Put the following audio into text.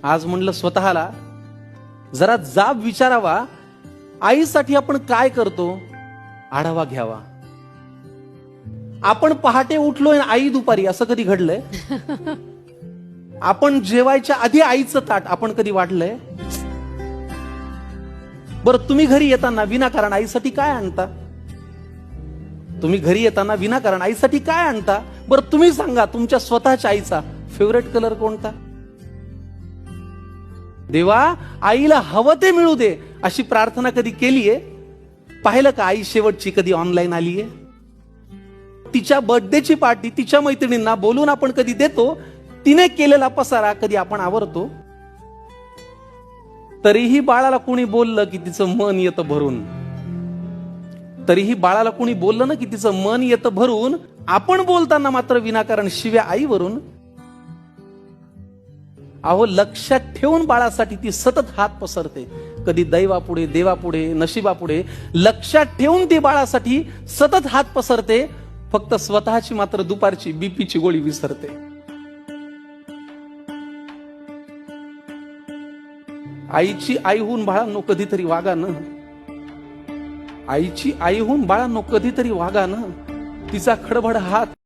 आज म्हणलं स्वतःला जरा जाब विचारावा, आईसाठी आपण काय करतो आढावा घ्यावा. आपण पहाटे उठलोय, आई दुपारी, असं कधी घडलंय? आपण जेवायच्या आधी आईचं ताट आपण कधी वाढलंय? बरं, तुम्ही घरी येताना विनाकारण आईसाठी काय आणता? तुम्ही घरी येताना विनाकारण आईसाठी काय आणता? बरं तुम्ही सांगा, तुमच्या स्वतःच्या आईचा फेवरेट कलर कोणता? देवा, आईला हवं ते मिळू दे अशी प्रार्थना कधी केलीये? पाहिलं का आई शेवटची कधी ऑनलाईन आलीये? तिच्या बर्थडेची पार्टी तिच्या मैत्रिणींना बोलून आपण कधी देतो? तिने केलेला पसारा कधी आपण आवरतो? तरीही बाळाला कोणी बोललं की तिचं मन येतं भरून, तरीही बाळाला कोणी बोललं ना की तिचं मन येतं भरून, आपण बोलताना मात्र विनाकारण शिव्या आईवरून. अहो, लक्षात ठेवून बाळासाठी ती सतत हात पसरते, कधी दैवापुढे, देवापुढे, नशिबापुढे. लक्षात ठेवून ती बाळासाठी सतत हात पसरते, फक्त स्वतःची मात्र दुपारची बीपीची गोळी विसरते. आईची आईहून बाळांनो कधीतरी वागा न. आईची आईहून बाळांनो कधीतरी वागा न. तिचा खडबड हात